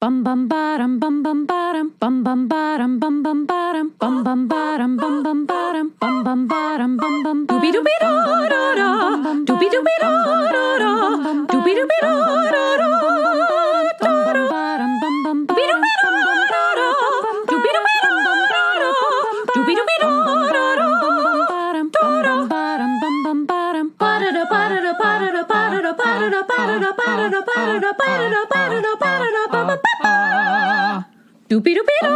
bum bum bottom bum bum bottom bum bum bottom bum bum bottom bum bum bottom bum bum bottom bum bum bottom bum bum doobie doobie da da da doobie doobie da da da doobie doobie da da da bum bum bottom bum bum doobie doobie da da da doobie doobie da da doobie doobie da da da bum bum bottom bum bum bottom ba da da ba da da ba da da ba da da ba da da ba da da ba da da ba da da ba da da ba da da ba da da ba ba ba doobie doobie da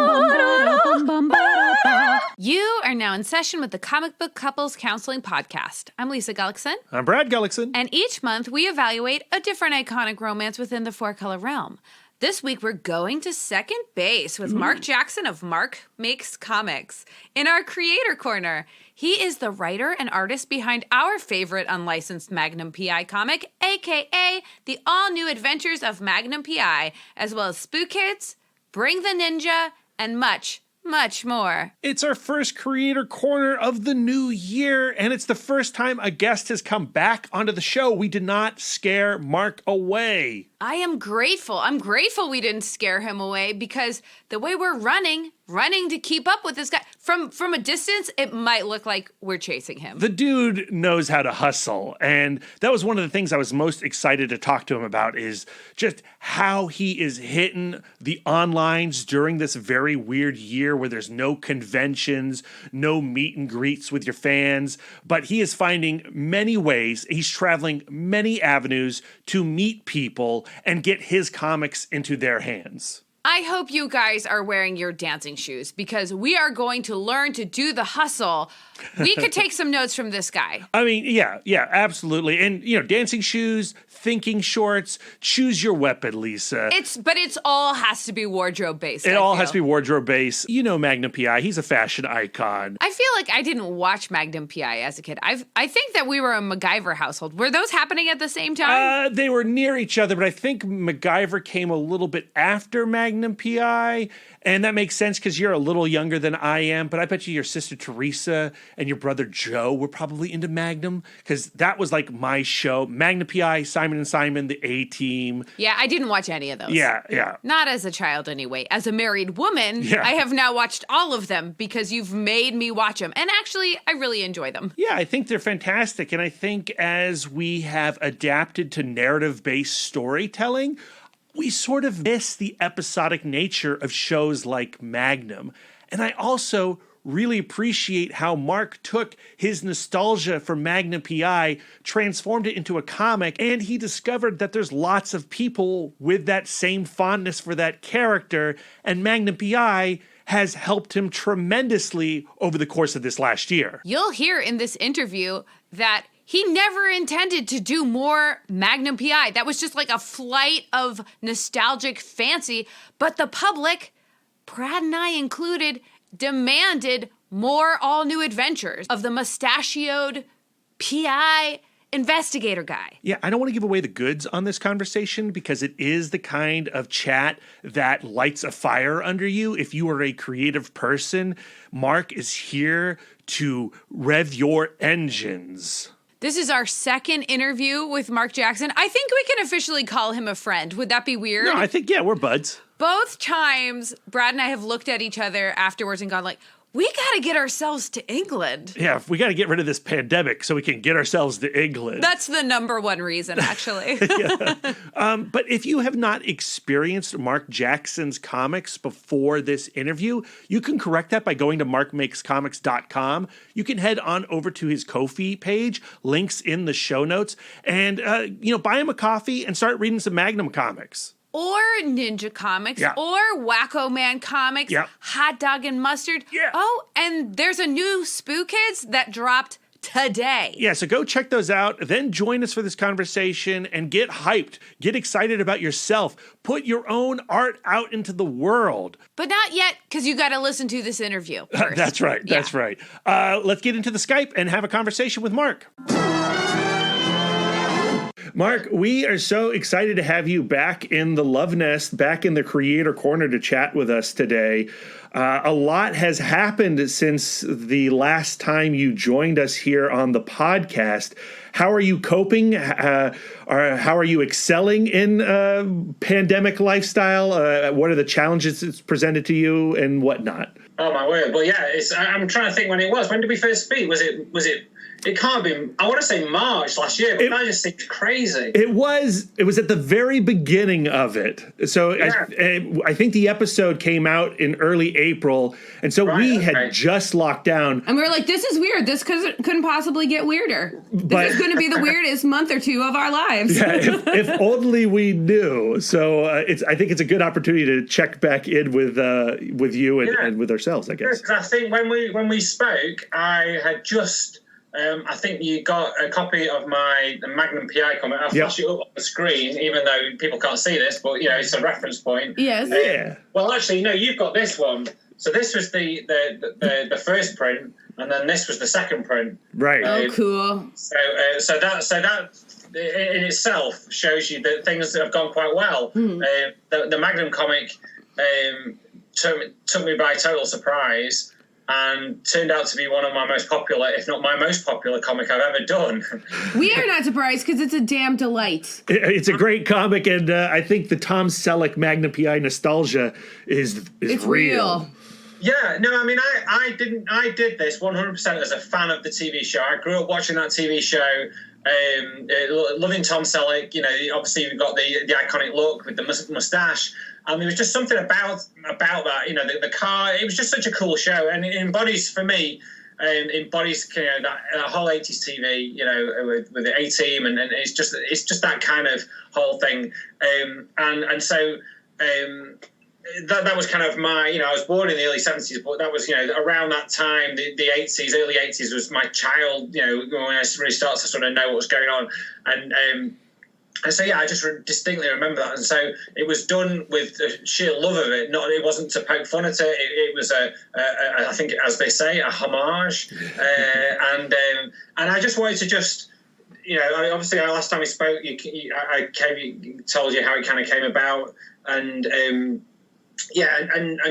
da bum bum ba da. You are now in session with the Comic Book Couples Counseling Podcast. I'm Lisa Gullickson. I'm Brad Gullickson. And each month we evaluate a different iconic romance within the four-color realm. This week we're going to second base with Marc Jackson of Marc Makes Comics. In our Creator Corner, he is the writer and artist behind our favorite unlicensed Magnum P.I. comic, a.k.a. The All-New Adventures of Magnum P.I., as well as SPOOKIDS, Bring the Ninja, and much more. It's our first Creator Corner of the new year, and it's the first time a guest has come back onto the show. We did not scare Marc away. I am grateful. I'm grateful we didn't scare him away because the way we're running to keep up with this guy, from a distance, it might look like we're chasing him. The dude knows how to hustle, and that was one of the things I was most excited to talk to him about is just how he is hitting the onlines during this very weird year where there's no conventions, no meet and greets with your fans, but he is finding many ways, he's traveling many avenues to meet people and get his comics into their hands. I hope you guys are wearing your dancing shoes because we are going to learn to do the hustle. We could take some notes from this guy. I mean, yeah, absolutely. And, dancing shoes, thinking shorts, choose your weapon, Lisa. But it's all has to be wardrobe based. It all has to be wardrobe based. You know Magnum P.I. He's a fashion icon. I feel like I didn't watch Magnum P.I. as a kid. I think that we were a MacGyver household. Were those happening at the same time? They were near each other, but I think MacGyver came a little bit after Magnum P.I., and that makes sense because you're a little younger than I am, but I bet you your sister Teresa and your brother Joe were probably into Magnum because that was like my show. Magnum P.I., Simon and Simon, the A-Team. Yeah, I didn't watch any of those. Yeah. Not as a child anyway. As a married woman, yeah. I have now watched all of them because you've made me watch them. And actually, I really enjoy them. Yeah, I think they're fantastic. And I think as we have adapted to narrative-based storytelling, we sort of miss the episodic nature of shows like Magnum. And I also really appreciate how Marc took his nostalgia for Magnum P.I., transformed it into a comic, and he discovered that there's lots of people with that same fondness for that character, and Magnum P.I. has helped him tremendously over the course of this last year. You'll hear in this interview that he never intended to do more Magnum P.I. That was just like a flight of nostalgic fancy. But the public, Brad and I included, demanded more all-new adventures of the mustachioed P.I. investigator guy. Yeah, I don't want to give away the goods on this conversation because it is the kind of chat that lights a fire under you. If you are a creative person, Marc is here to rev your engines. This is our second interview with Marc Jackson. I think we can officially call him a friend. Would that be weird? No, I think, we're buds. Both times, Brad and I have looked at each other afterwards and gone like, we got to get ourselves to England. Yeah, we got to get rid of this pandemic so we can get ourselves to England. That's the number one reason, actually. But if you have not experienced Marc Jackson's comics before this interview, you can correct that by going to marcmakescomics.com. You can head on over to his Ko-fi page, links in the show notes, and buy him a coffee and start reading some Magnum comics. Or Ninja Comics, yeah. or Wacko Man Comics, yeah. Hot Dog and Mustard. Yeah. Oh, and there's a new SPOOKIDS that dropped today. Yeah, so go check those out, then join us for this conversation and get hyped. Get excited about yourself. Put your own art out into the world. But not yet, because you got to listen to this interview first. That's right. Let's get into the Skype and have a conversation with Marc. Marc, we are so excited to have you back in the Love Nest, back in the Creator Corner to chat with us today. A lot has happened since the last time you joined us here on the podcast. How are you coping? How are you excelling in pandemic lifestyle? What are the challenges it's presented to you and whatnot? Oh my word! Well, yeah, I'm trying to think when it was. When did we first speak? Was it? It can't have been. I want to say March last year, but that just seems crazy. It was at the very beginning of it. So yeah. I think the episode came out in early April, and so we had just locked down. And we were like, "This is weird. This couldn't possibly get weirder. This is going to be the weirdest month or two of our lives." Yeah, if only we knew. So I think it's a good opportunity to check back in with you and with ourselves, I guess. Because I think when we spoke, I had just. I think you got a copy of my Magnum P.I. comic. I'll flash it up on the screen, even though people can't see this, but, it's a reference point. Yes. Yeah. Well, actually, no, you've got this one. So this was the first print, and then this was the second print. Right. Oh, cool. So that in itself shows you that things have gone quite well. The Magnum comic took me by total surprise. And turned out to be one of my most popular, if not my most popular comic I've ever done. We are not surprised because it's a damn delight. It's a great comic, and I think the Tom Selleck Magnum P.I. nostalgia is real. Yeah, no, I mean, I did this 100% as a fan of the TV show. I grew up watching that TV show, loving Tom Selleck. Obviously you've got the iconic look with the mustache. And there was just something about that, the car. It was just such a cool show, and it embodies, for me, that whole 80s TV, with the A-Team, and it's just that kind of whole thing. So that was kind of my, I was born in the early 70s, but that was, around that time, the 80s, early 80s was my child, when I really started to sort of know what was going on. And so, I just distinctly remember that. And so it was done with the sheer love of it. It wasn't to poke fun at it. It was I think, as they say, a homage. And I just wanted to just, obviously last time we spoke, I told you how it kind of came about. And and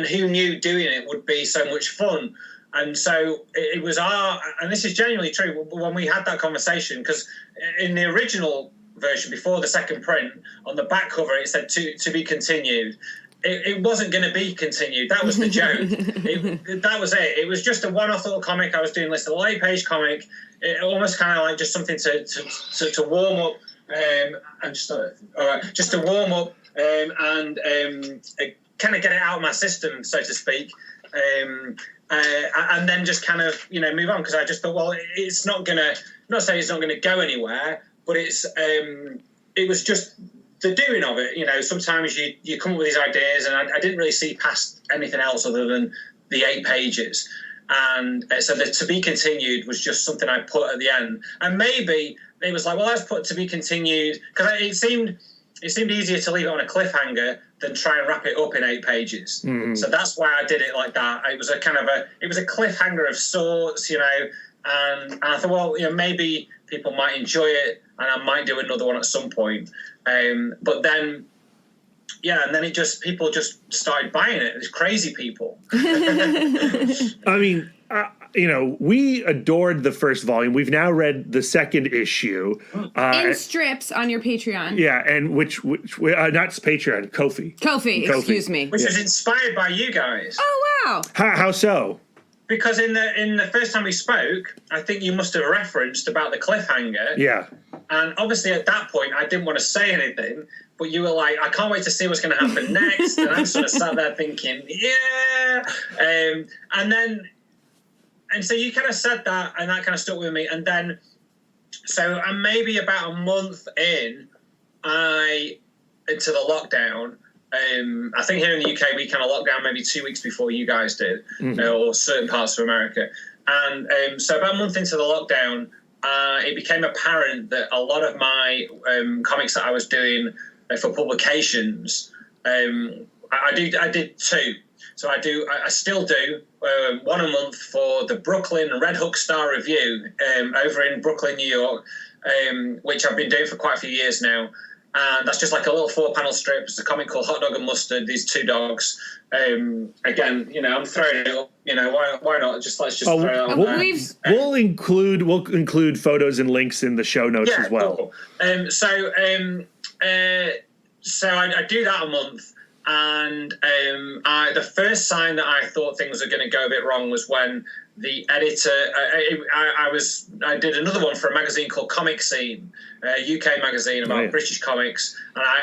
who knew doing it would be so much fun. And so it was and this is genuinely true, when we had that conversation, because in the original version before the second print, on the back cover it said to be continued. It wasn't going to be continued. That was the joke. That was it. It was just a one-off little comic I was doing, this little 8-page comic. It almost kind of like just something to warm up, and just to warm up and kind of get it out of my system, so to speak. And then just kind of move on, because I just thought, well, it's not gonna, not saying it's not going to go anywhere, but it was just the doing of it. Sometimes you come up with these ideas, and I didn't really see past anything else other than the 8 pages. And so the to be continued was just something I put at the end. And maybe it was like, well, let's put to be continued, because it seemed easier to leave it on a cliffhanger than try and wrap it up in 8 pages. Mm-hmm. So that's why I did it like that. It was a cliffhanger of sorts, and I thought, well, maybe people might enjoy it, and I might do another one at some point. But then, and then people just started buying it. It's crazy people. I mean, we adored the first volume. We've now read the second issue. In strips on your Patreon. Yeah, and which not Patreon, Ko-fi. Ko-fi, excuse me. Which was inspired by you guys. Oh, wow. How so? Because in the first time we spoke, I think you must have referenced about the cliffhanger. Yeah. And obviously at that point, I didn't want to say anything, but you were like, I can't wait to see what's going to happen next. And I'm sort of sat there thinking, yeah. And so you kind of said that, and that kind of stuck with me. And then, so I'm maybe about a month into the lockdown. I think here in the UK, we kind of locked down maybe 2 weeks before you guys did, or certain parts of America. And so about a month into the lockdown, it became apparent that a lot of my comics that I was doing for publications, I did 2. So I still do one a month for the Brooklyn Red Hook Star Review over in Brooklyn, New York. which I've been doing for quite a few years now. And that's just like a little 4-panel strip. It's a comic called Hot Dog and Mustard. These two dogs. Again, I'm throwing it up. Why not? Let's just throw it out there. We'll include photos and links in the show notes as well. Cool. So I do that a month, and the first sign that I thought things were going to go a bit wrong was when the editor. I did another one for a magazine called Comic Scene, a UK magazine about British comics,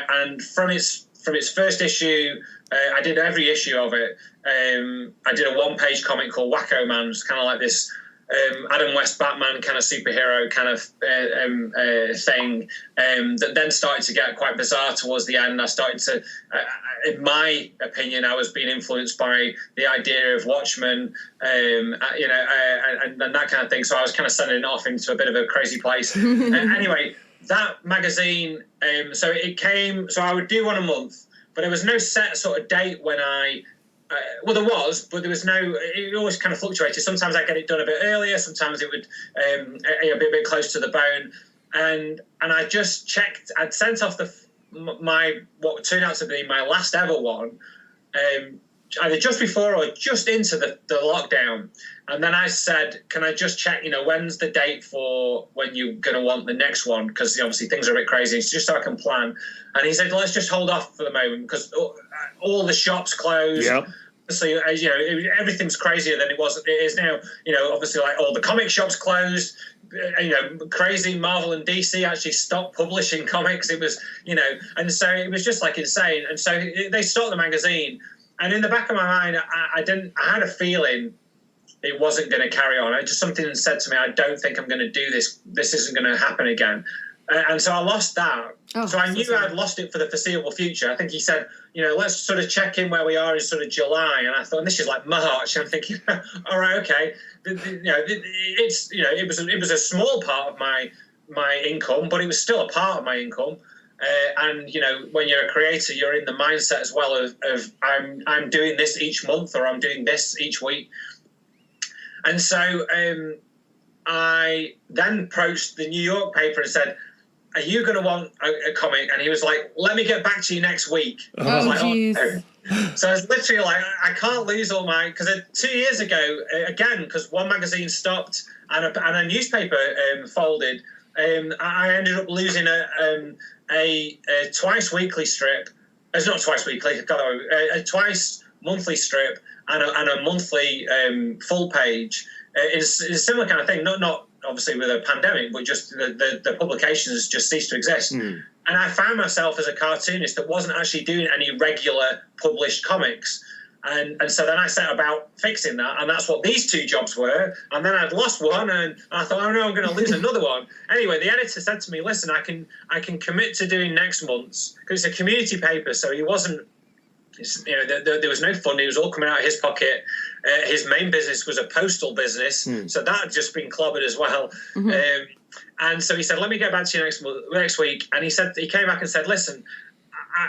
and from its first issue, I did every issue of it. I did a 1-page comic called Wacko Man, it's kind of like this Adam West Batman kind of superhero kind of thing that then started to get quite bizarre towards the end. I started to, in my opinion, I was being influenced by the idea of Watchmen, and that kind of thing. So I was kind of sending it off into a bit of a crazy place. Anyway, that magazine, so it came, so I would do one a month, but there was no set sort of date when well, there was, but there was no. It always kind of fluctuated. Sometimes I get it done a bit earlier. Sometimes it would be a bit close to the bone. And I just checked. I'd sent off what turned out to be my last ever one, either just before or just into the lockdown. And then I said, "Can I just check? When's the date for when you're going to want the next one? Because obviously things are a bit crazy. So just so I can plan." And he said, "Let's just hold off for the moment because all the shops closed." Yep. So everything's crazier than it is now. Obviously, like all the comic shops closed. Crazy. Marvel and DC actually stopped publishing comics. It was, and so it was just like insane. And so they stopped the magazine. And in the back of my mind, I had a feeling it wasn't going to carry on. Something said to me, I don't think I'm going to do this. This isn't going to happen again. And so I lost that. So I knew I'd lost it for the foreseeable future. I think he said, let's sort of check in where we are in sort of July. And I thought, and this is like March. I'm thinking, all right, okay. It was a small part of my income, but it was still a part of my income. And when you're a creator, you're in the mindset as well of I'm doing this each month or I'm doing this each week. And so I then approached the New York paper and said, "Are you going to want a comic?" And he was like, "Let me get back to you next week." I was like, geez. "Oh." So I was literally like, I can't lose all my, because 2 years ago, again, because one magazine stopped and a newspaper folded, I ended up losing a twice weekly strip. It's not twice weekly, a twice monthly strip and a monthly full page. It's a similar kind of thing, not obviously with a pandemic, but just the publications just ceased to exist. And I found myself as a cartoonist that wasn't actually doing any regular published comics. And so then I set about fixing that, and that's what these two jobs were. And then I'd lost one, and I thought, oh no, I'm going to lose another one. Anyway, the editor said to me, "Listen, I can commit to doing next month's, because it's a community paper, so he wasn't, there was no funding. It was all coming out of his pocket. His main business was a postal business, so that had just been clobbered as well." And so he said, "Let me get back to you next week." And he came back and said, "Listen,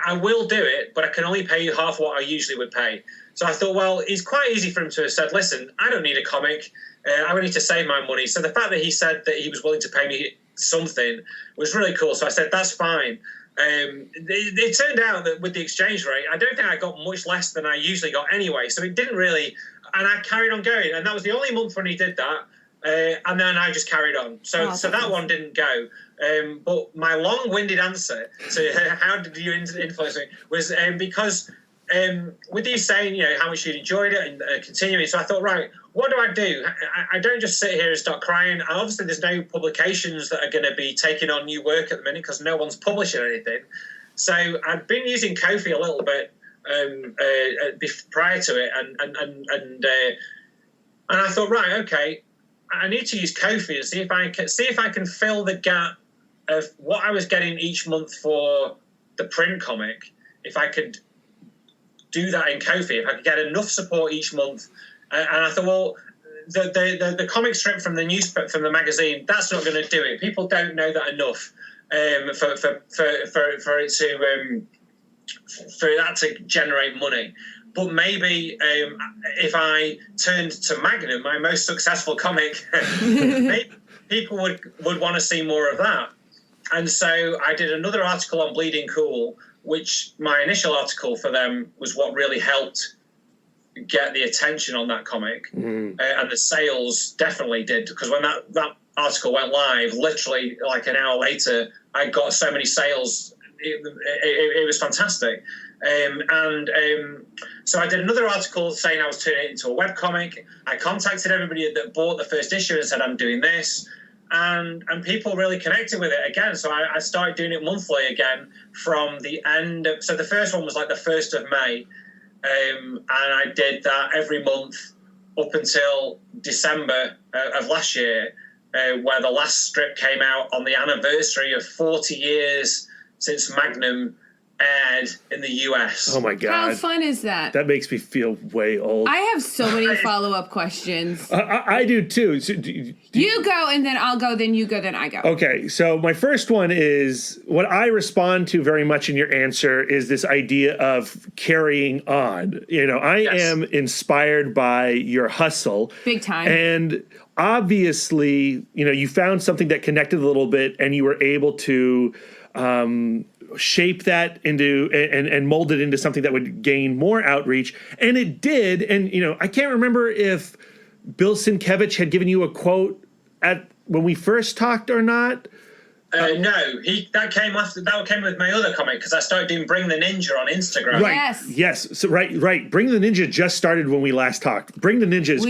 I will do it, but I can only pay you half what I usually would pay." So I thought, well, it's quite easy for him to have said, "Listen, I don't need a comic. I would need to save my money." So the fact that he said that he was willing to pay me something was really cool. So I said, "That's fine." It turned out that with the exchange rate, I don't think I got much less than I usually got anyway. So it didn't really, and I carried on going. And that was the only month when he did that. And then I just carried on. So that one didn't go. But my long-winded answer to how did you influence me was because with you saying, how much you enjoyed it and continuing. So I thought, right, what do? I don't just sit here and start crying. Obviously, there's no publications that are going to be taking on new work at the minute because no one's publishing anything. So I'd been using Ko-fi a little bit prior to it, and I thought, right, okay, I need to use Ko-fi and see if I can fill the gap of what I was getting each month for the print comic. If I could do that in Ko-fi, if I could get enough support each month, and I thought, well, the comic strip from the magazine, that's not going to do it. People don't know that enough for that to generate money. But maybe if I turned to Magnum, my most successful comic, people would want to see more of that. And so I did another article on Bleeding Cool, which my initial article for them was what really helped get the attention on that comic. And the sales definitely did, because when that article went live, literally like an hour later, I got so many sales. It was fantastic. So I did another article saying I was turning it into a webcomic. I contacted everybody that bought the first issue and said, I'm doing this. And people really connected with it again. So I started doing it monthly again from the end of, so the first one was like the 1st of May. And I did that every month up until December of last year, where the last strip came out on the anniversary of 40 years since Magnum aired in the US. Oh my God. How fun is that? That makes me feel way old. I have so many follow-up questions. I do too. So You go, and then I'll go, then you go, then I go. Okay, so my first one is, what I respond to very much in your answer is this idea of carrying on. You know, I am inspired by your hustle. Big time. And obviously, you know, you found something that connected a little bit, and you were able to shape that into and mold it into something that would gain more outreach. And it did. And, you know, I can't remember if Bill Sienkiewicz had given you a quote when we first talked or not. No, that came with my other comic, because I started doing Bring the Ninja on Instagram. Right. Yes. So right. Bring the Ninja just started when we last talked. Bring the Ninja is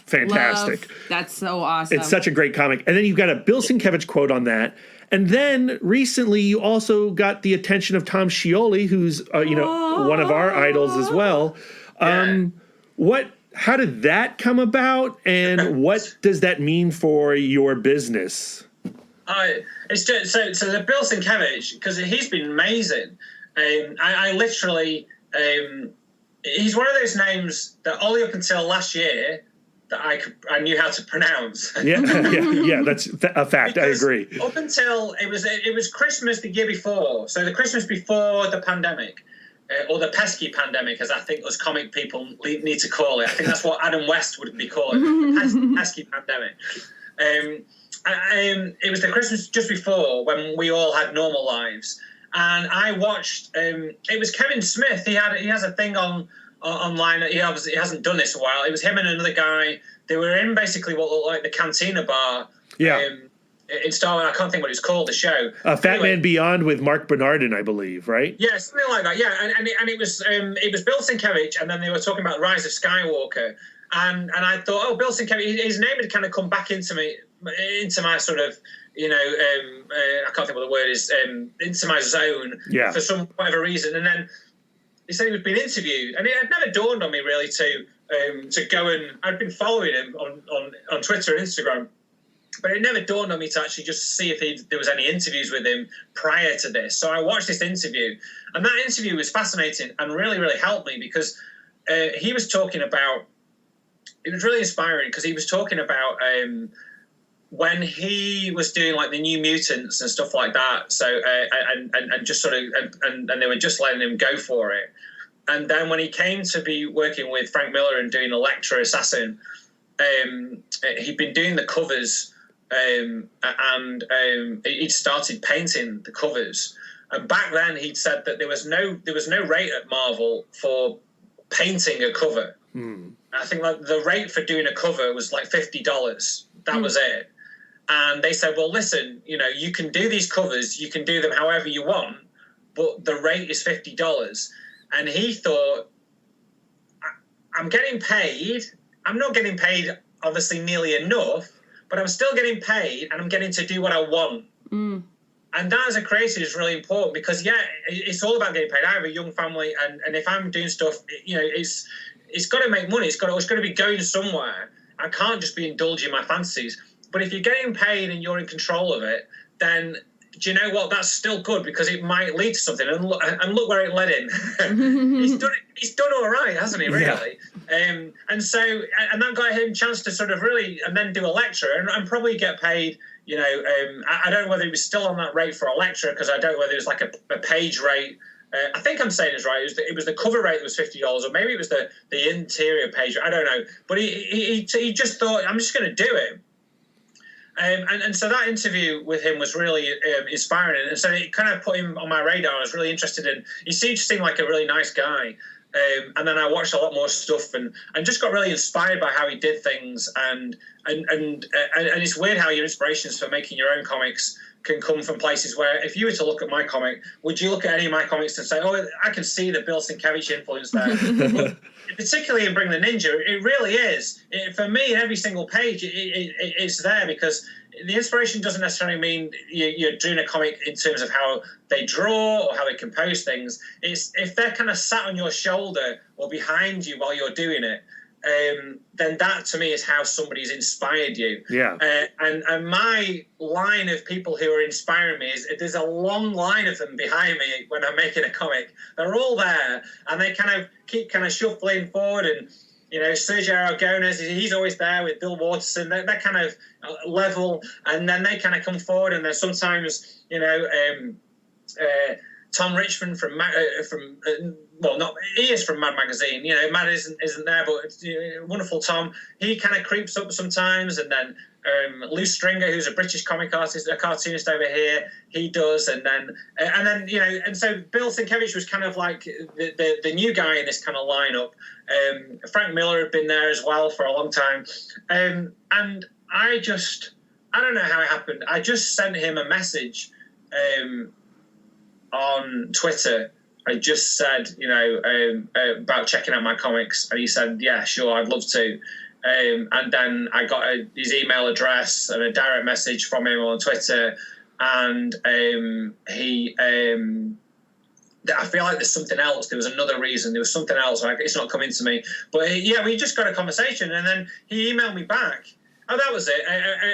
fantastic. That's so awesome. It's such a great comic. And then you've got a Bill Sienkiewicz quote on that. And then recently you also got the attention of Tom Scioli, who's one of our idols as well. How did that come about, and what does that mean for your business? It's just, so the Bill Sienkiewicz, because he's been amazing. I literally, he's one of those names that only up until last year that I knew how to pronounce. Yeah, that's a fact. I agree. Up until it was Christmas the year before, so the Christmas before the pandemic. Or the pesky pandemic, as I think us comic people need to call it. I think that's what Adam West would be calling it, pesky pandemic. It was the Christmas just before, when we all had normal lives, and I watched. It was Kevin Smith. He has a thing online. He obviously hasn't done this in a while. It was him and another guy. They were in basically what looked like the Cantina bar. Yeah. In Star Wars, I can't think what it's called, the show. Fat Man Beyond with Mark Bernardin, I believe, right? Yeah, something like that. Yeah, and it was Bill Sienkiewicz, and then they were talking about the Rise of Skywalker, and I thought, oh, Bill Sienkiewicz, his name had kind of come back into my sort of, I can't think what the word is, into my zone for some whatever reason, and then he said he was being interviewed, and it had never dawned on me really to go, and I'd been following him on Twitter and Instagram. But it never dawned on me to actually just see if there was any interviews with him prior to this. So I watched this interview, and that interview was fascinating and really, really helped me, because he was talking about, it was really inspiring, because he was talking about when he was doing like the New Mutants and stuff like that. So and just sort of and they were just letting him go for it. And then when he came to be working with Frank Miller and doing Elektra Assassin, he'd been doing the covers. And he'd started painting the covers, and back then he'd said that there was no rate at Marvel for painting a cover. I think like the rate for doing a cover was like $50. That was it. And they said, well, listen, you can do these covers, you can do them however you want, but the rate is $50. And he thought, I'm getting paid. I'm not getting paid obviously nearly enough, but I'm still getting paid, and I'm getting to do what I want. And that as a creator is really important, because, it's all about getting paid. I have a young family, and if I'm doing stuff, it's got to make money. It's got to be going somewhere. I can't just be indulging my fantasies. But if you're getting paid and you're in control of it, then do you know what? That's still good, because it might lead to something. And look where it led him. He's done all right, hasn't he? Really. Yeah. And that got him a chance to sort of really, and then do a lecture and probably get paid. I don't know whether he was still on that rate for a lecture, because I don't know whether it was like a page rate. I think I'm saying this right. It was the cover rate that was $50, or maybe it was the interior page. I don't know. But he just thought, I'm just going to do it. And so that interview with him was really inspiring, and so it kind of put him on my radar. I was really interested in. He seemed like a really nice guy, and then I watched a lot more stuff and just got really inspired by how he did things. And it's weird how your inspirations for making your own comics can come from places where, if you were to look at my comic, would you look at any of my comics and say, "Oh, I can see the Bill Sienkiewicz influence there"? But particularly in Bring the Ninja, it really is. For me, every single page, it's there because the inspiration doesn't necessarily mean you're doing a comic in terms of how they draw or how they compose things. It's if they're kind of sat on your shoulder or behind you while you're doing it, then that to me is how somebody's inspired you. Yeah. And my line of people who are inspiring me is there's a long line of them behind me when I'm making a comic. They're all there, and they kind of keep kind of shuffling forward. And Sergio Aragonés, he's always there with Bill Watterson. They're kind of level, and then they kind of come forward. And then sometimes Tom Richmond from he is from Mad Magazine. Mad isn't there, but it's, wonderful Tom. He kind of creeps up sometimes, and then Lou Stringer, who's a British comic artist, a cartoonist over here, he does, and so Bill Sienkiewicz was kind of like the new guy in this kind of lineup. Frank Miller had been there as well for a long time, and I don't know how it happened. I just sent him a message on Twitter. I just said, about checking out my comics, and he said, "Yeah, sure, I'd love to." And then I got his email address and a direct message from him on Twitter, and he. I feel like there's something else. There was another reason. There was something else. Like, it's not coming to me. But we just got a conversation, and then he emailed me back. Oh, that was it.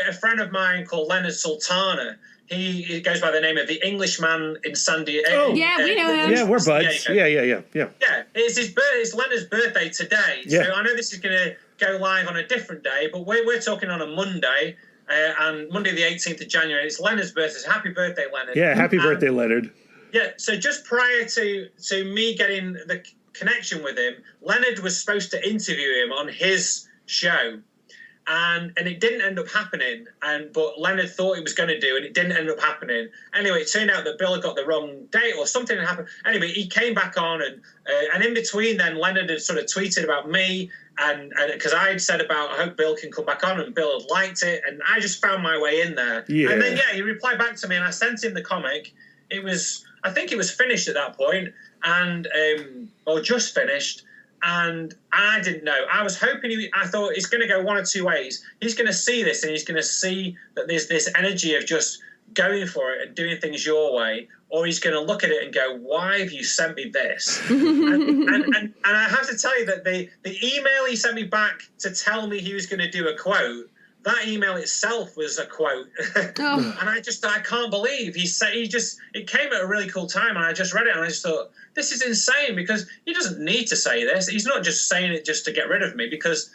A friend of mine called Leonard Sultana. He goes by the name of the Englishman in San Diego. Oh, yeah, we know him. Yeah, we're buds. Yeah. Yeah, it's Leonard's birthday today. Yeah. So I know this is going to go live on a different day, but we're talking on a Monday, and Monday the 18th of January. It's Leonard's birthday. So happy birthday, Leonard. Yeah, happy birthday, Leonard. Yeah, so just prior to me getting the connection with him, Leonard was supposed to interview him on his show. And it didn't end up happening, but Leonard thought he was going to do, and it didn't end up happening. Anyway, it turned out that Bill had got the wrong date or something had happened. Anyway, he came back on, and in between then, Leonard had sort of tweeted about me, and because I had said about, I hope Bill can come back on, and Bill had liked it, and I just found my way in there. Yeah. And then, he replied back to me, and I sent him the comic. I think it was finished at that point, or just finished. And I didn't know. I was hoping I thought it's going to go one of two ways. He's going to see this, and he's going to see that there's this energy of just going for it and doing things your way, or he's going to look at it and go, "Why have you sent me this?" and I have to tell you that the email he sent me back to tell me he was going to do a quote, that email itself was a quote. Oh. And I can't believe it came at a really cool time, and I just read it and I just thought, this is insane, because he doesn't need to say this. He's not just saying it just to get rid of me, because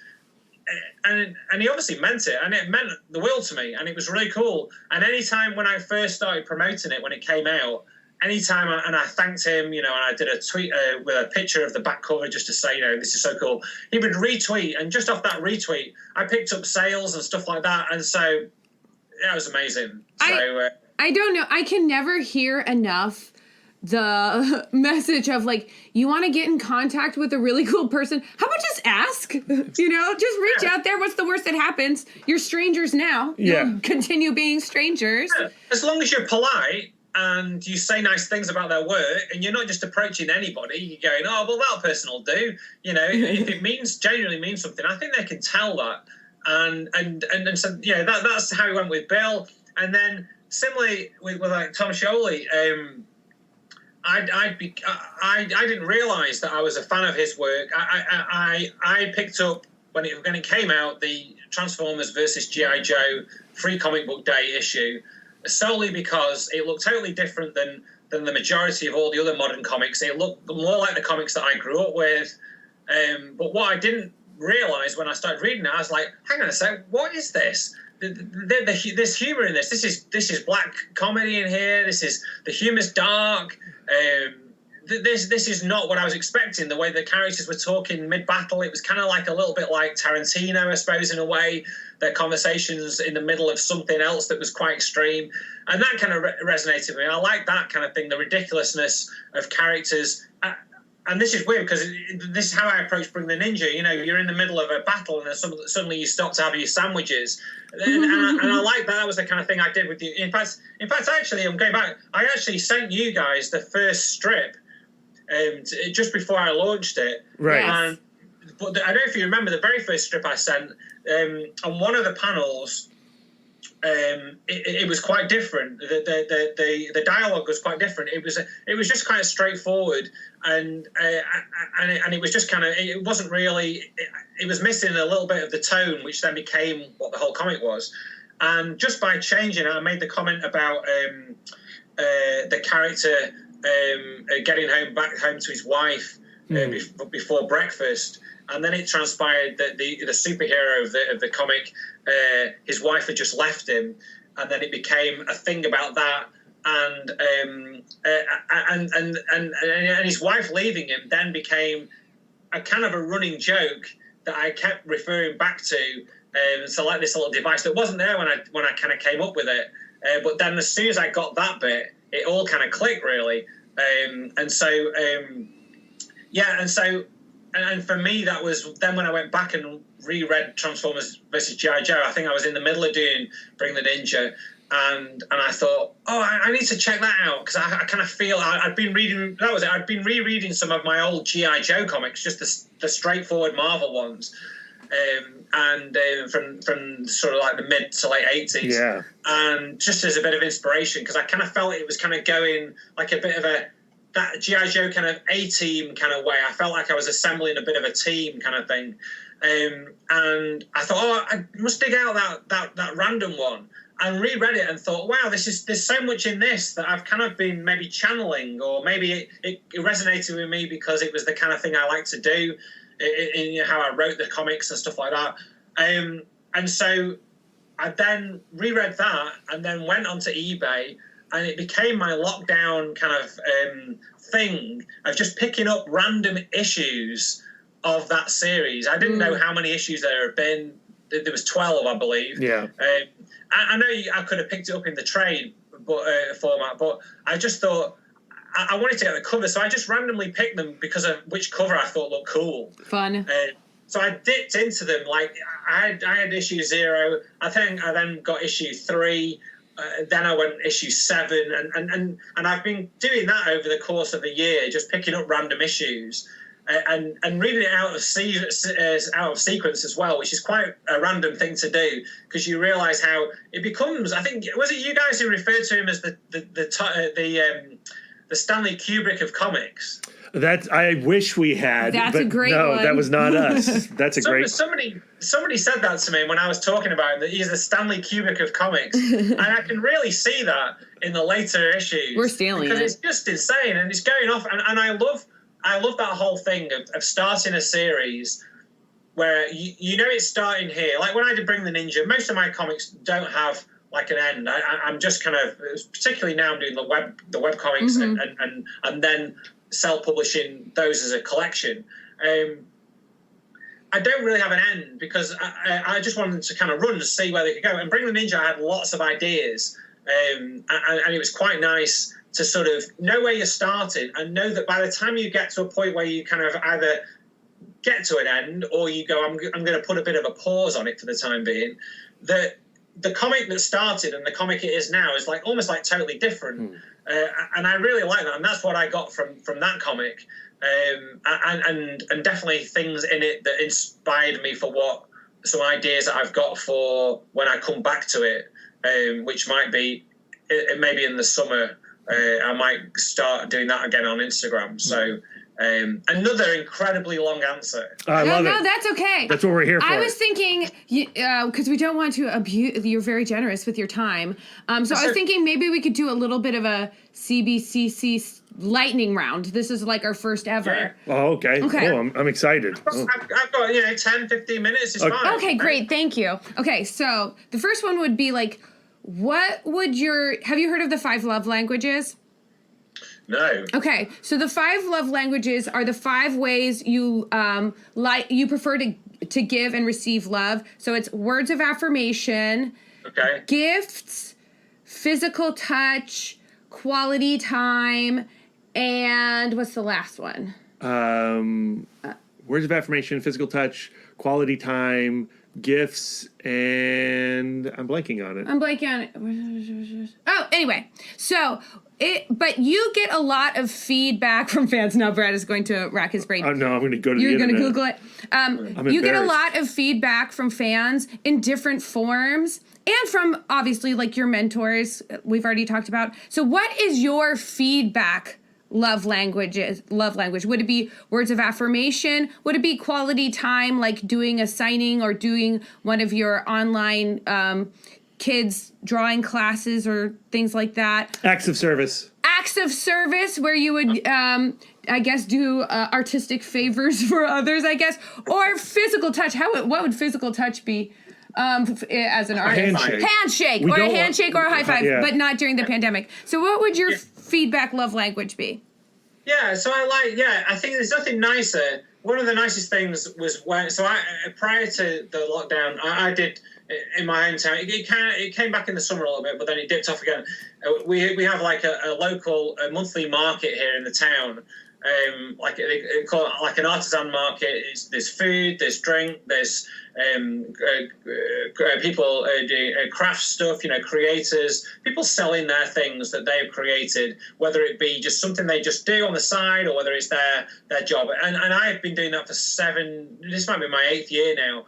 and he obviously meant it, and it meant the world to me, and it was really cool. And anytime when I first started promoting it, when it came out, anytime and I thanked him, and I did a tweet with a picture of the back cover just to say, this is so cool. He would retweet, and just off that retweet, I picked up sales and stuff like that, and so it was amazing. I don't know. I can never hear enough the message of, like, you want to get in contact with a really cool person, how about just ask? Just reach out there. What's the worst that happens? You're strangers now. Yeah. You'll continue being strangers. Yeah. As long as you're polite and you say nice things about their work, and you're not just approaching anybody, you're going, "Oh, well, that person will do." If it genuinely means something, I think they can tell that. And so that's how we went with Bill. And then similarly with like Tom Scioli, I didn't realise that I was a fan of his work. I picked up when it came out, the Transformers versus G.I. Joe free comic book day issue, solely because it looked totally different than the majority of all the other modern comics. It looked more like the comics that I grew up with. But what I didn't realise when I started reading it, I was like, hang on a sec, what is this? There's humour in this. This is black comedy in here. The humour's dark. this is not what I was expecting. The way the characters were talking mid-battle, it was kind of like a little bit like Tarantino, I suppose, in a way. Their conversations in the middle of something else that was quite extreme. And that kind of resonated with me. I like that kind of thing, the ridiculousness of characters. And this is weird because this is how I approach Bring the Ninja. You know, you're in the middle of a battle and then suddenly you stop to have your sandwiches. And I like that. That was the kind of thing I did with you. In fact, actually, I'm going back. I actually sent you guys the first strip just before I launched it. Right. But I don't know if you remember the very first strip I sent. On one of the panels, it was quite different. The dialogue was quite different. It was just kind of straightforward, and it was just kind of, it wasn't really, it was missing a little bit of the tone, which then became what the whole comic was. And just by changing it, I made the comment about the character getting back home to his wife before breakfast. And then it transpired that the superhero of the comic, his wife had just left him, and then it became a thing about that, and his wife leaving him then became a kind of a running joke that I kept referring back to. So like this little device that wasn't there when I kind of came up with it, but then as soon as I got that bit, it all kind of clicked really, And for me, that was then when I went back and reread Transformers versus G.I. Joe. I think I was in the middle of doing Bring the Ninja, and I thought, I need to check that out because I kind of feel I'd been reading. That was it. I'd been rereading some of my old G.I. Joe comics, just the straightforward Marvel ones, from sort of like the mid to late 80s. Yeah. And just as a bit of inspiration, because I kind of felt it was kind of going like a bit of that G.I. Joe kind of A-team kind of way. I felt like I was assembling a bit of a team kind of thing. And I thought, I must dig out that random one, and reread it and thought, wow, there's so much in this that I've kind of been maybe channeling, or maybe it resonated with me because it was the kind of thing I like to do in how I wrote the comics and stuff like that. And so I then reread that and then went onto eBay, and it became my lockdown kind of thing of just picking up random issues of that series. I didn't know how many issues there have been. There was 12, I believe. Yeah. I know I could have picked it up in the trade format, but I just thought I wanted to get the cover, so I just randomly picked them because of which cover I thought looked cool. Fun. So I dipped into them. Like I had issue 0. I think I then got issue 3. Then I went issue 7, and I've been doing that over the course of a year, just picking up random issues and reading it out of sequence as well, which is quite a random thing to do because you realise how it becomes. I think was it you guys who referred to him as the Stanley Kubrick of comics? That I wish we had. That's a great one. No, that was not us. That's a great. Somebody said that to me when I was talking about him, that he's the Stanley Kubrick of comics, and I can really see that in the later issues. We're stealing because it's just insane, and it's going off. And I love that whole thing of starting a series where you know it's starting here. Like when I did Bring the Ninja, most of my comics don't have like an end. I'm just kind of, particularly now I'm doing the web comics and then self-publishing those as a collection. I don't really have an end because I just wanted to kind of run and see where they could go. And Bring the Ninja, I had lots of ideas, and it was quite nice to sort of know where you're starting and know that by the time you get to a point where you kind of either get to an end or you go, I'm going to put a bit of a pause on it for the time being, that the comic that started and the comic it is now is like almost like totally different. And I really like that. And that's what I got from that comic. And definitely things in it that inspired me for some ideas that I've got for when I come back to it, which might be maybe in the summer. I might start doing that again on Instagram. So another incredibly long answer. I love it. No, that's okay. That's what we're here for. I was thinking, because we don't want to abuse, you're very generous with your time. So I was thinking maybe we could do a little bit of a CBCC lightning round. This is like our first ever. Yeah. Oh, okay. Cool. I'm excited. I've got 10, 15 minutes is fine. Okay, great. Thank you. Okay, so the first one would be like, have you heard of the 5 love languages? No. Okay, so the 5 love languages are the 5 ways you you prefer to give and receive love. So it's words of affirmation, Okay. gifts, physical touch, quality time, and what's the last one? Words of affirmation, physical touch, quality time, gifts, and I'm blanking on it. I'm blanking on it. Oh, anyway, so but you get a lot of feedback from fans. Now Brad is going to rack his brain. Oh no, I'm going to go to the You're internet. going to Google it. You get a lot of feedback from fans in different forms, and from obviously like your mentors. We've already talked about. So, what is your feedback? Love language. Would it be words of affirmation? Would it be quality time, like doing a signing or doing one of your online kids drawing classes or things like that? Acts of service. Acts of service, where you would, I guess, do artistic favors for others, I guess, or physical touch. What would physical touch be? As an artist, handshake, or a handshake or a high five, but not during the pandemic. So, what would your feedback love language be? Yeah, so I think there's nothing nicer. One of the nicest things was prior to the lockdown, I did in my hometown. It came back in the summer a little bit, but then it dipped off again. We have like a local monthly market here in the town. Like they call it like an artisan market. There's food, there's drink, there's people do craft stuff, creators, people selling their things that they've created, whether it be just something they just do on the side or whether it's their job. And I've been doing that for this might be my 8th year now.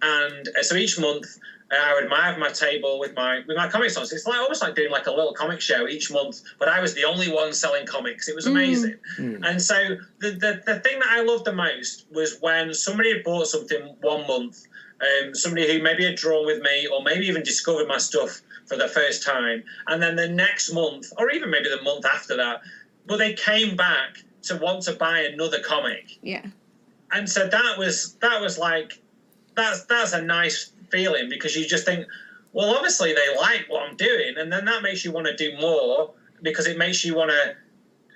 And so each month I would have my table with my comics on. So it's almost like doing like a little comic show each month, but I was the only one selling comics. It was amazing. And so the thing that I loved the most was when somebody had bought something one month, somebody who maybe had drawn with me or maybe even discovered my stuff for the first time, and then the next month or even maybe the month after that, but they came back to want to buy another comic. Yeah. And so that was like that's a nice feeling, because you just think, well, obviously they like what I'm doing, and then that makes you want to do more, because it makes you want to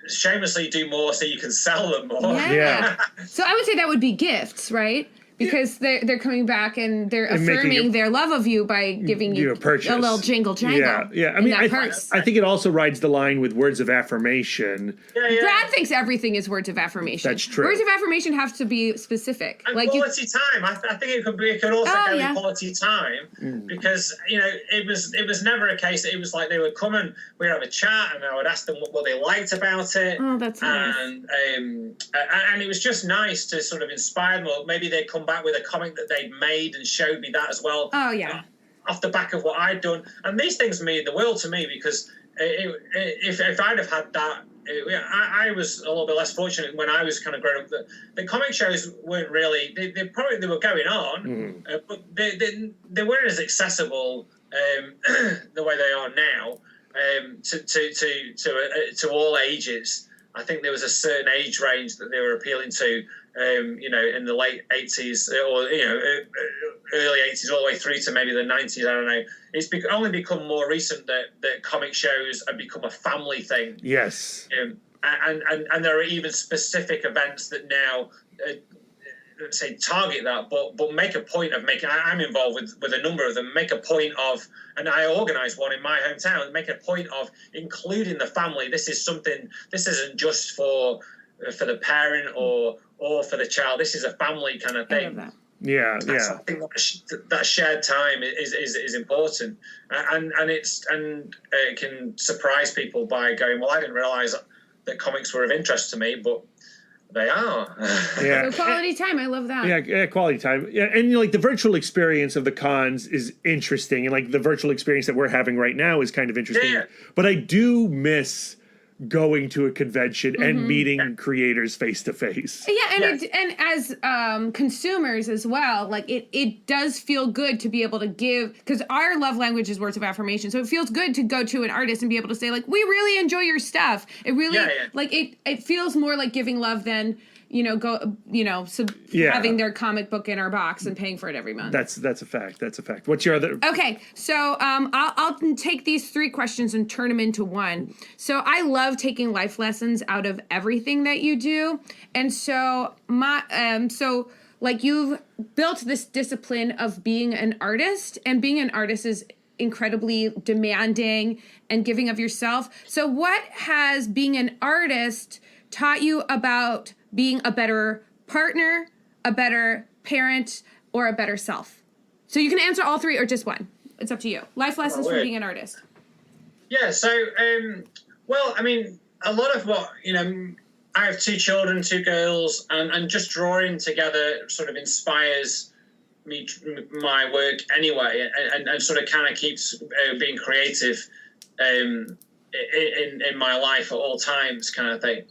shamelessly do more so you can sell them more. Yeah. So I would say that would be gifts, right? Because they're coming back and they're affirming their love of you by giving you a purchase. A little jingle jangle. Yeah. I mean, purse. I think it also rides the line with words of affirmation. Yeah. Brad thinks everything is words of affirmation. That's true. Words of affirmation have to be specific. And quality time. I think it could also go with quality time, because it was never a case that it was like they would come and we'd have a chat and I would ask them what they liked about it. Oh, that's nice. And it was just nice to sort of inspire them, or maybe they'd come back with a comic that they'd made and showed me that as well. Oh, yeah. Off the back of what I'd done. And these things mean the world to me, because if I'd have had that, I was a little bit less fortunate when I was kind of growing up. The comic shows weren't really, they were going on, but they weren't as accessible the way they are now to all ages. I think there was a certain age range that they were appealing to, in the late 80s or, early 80s all the way through to maybe the 90s. I don't know. It's only become more recent that comic shows have become a family thing. Yes. And there are even specific events that now say target that, but make a point of making. I'm involved with a number of them. Make a point of, and I organise one in my hometown. Make a point of including the family. This is something. This isn't just for the parent or for the child. This is a family kind of thing. Yeah. I think that shared time is important, and it can surprise people by going, well, I didn't realise that comics were of interest to me, but they are. Yeah. So quality time, I love that. Yeah, quality time. Yeah, and the virtual experience of the cons is interesting, and like the virtual experience that we're having right now is kind of interesting. Yeah. But I do miss going to a convention and meeting creators face to face. Yeah, and as consumers as well, like it does feel good to be able to give, because our love language is words of affirmation. So it feels good to go to an artist and be able to say, like, we really enjoy your stuff. It really like it feels more like giving love than having their comic book in our box and paying for it every month. That's a fact. That's a fact. What's your other? Okay, so I'll take these 3 questions and turn them into one. So I love taking life lessons out of everything that you do, and so you've built this discipline of being an artist, and being an artist is incredibly demanding and giving of yourself. So what has being an artist taught you about being a better partner, a better parent, or a better self? So you can answer all 3 or just one. It's up to you. Life lessons from being an artist. Yeah, so, well, I mean, a lot of what, I have 2 children, 2 girls, and just drawing together sort of inspires my work anyway, and sort of kind of keeps being creative in my life at all times, kind of thing.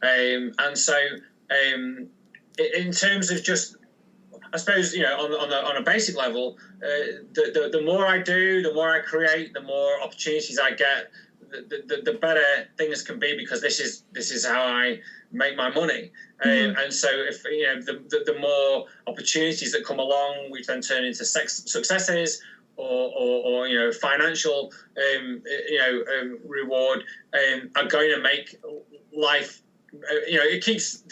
And so in terms of just, I suppose, on a basic level, the more I do, the more I create, the more opportunities I get, the better things can be, because this is how I make my money. And so if the more opportunities that come along, which then turn into successes or financial reward, are going to make life. It keeps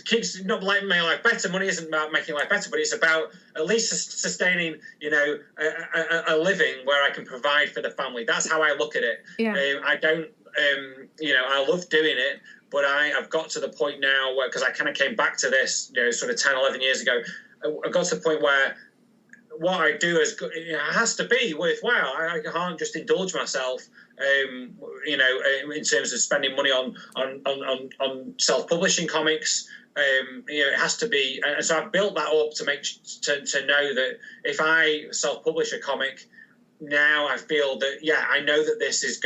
not making my life better. Money isn't about making life better, but it's about at least sustaining, a living where I can provide for the family. That's how I look at it. Yeah. I don't, I love doing it, but I've got to the point now where, because I kind of came back to this, sort of 10, 11 years ago, I got to the point where what I do has to be worthwhile. I can't just indulge myself, in terms of spending money on self-publishing comics. It has to be, and so I've built that up to know that if I self-publish a comic, now I feel that I know that this is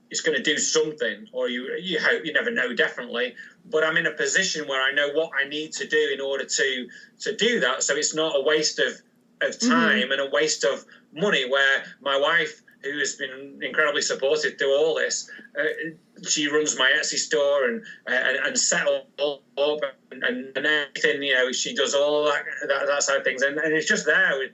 it's gonna do something, or you hope, you never know, definitely. But I'm in a position where I know what I need to do in order to do that, so it's not a waste of time and a waste of money. Where my wife, who has been incredibly supportive through all this, she runs my Etsy store and set all up and everything. She does all that side of things, and it's just there with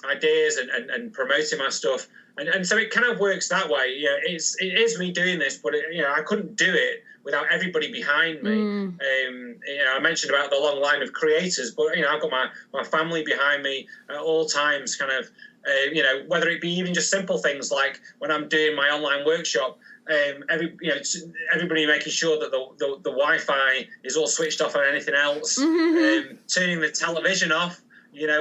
ideas and promoting my stuff, and so it kind of works that way. It is me doing this, but I couldn't do it without everybody behind me. I mentioned about the long line of creators, but I've got my family behind me at all times, kind of. Whether it be even just simple things like when I'm doing my online workshop, everybody making sure that the Wi-Fi is all switched off on anything else, turning the television off,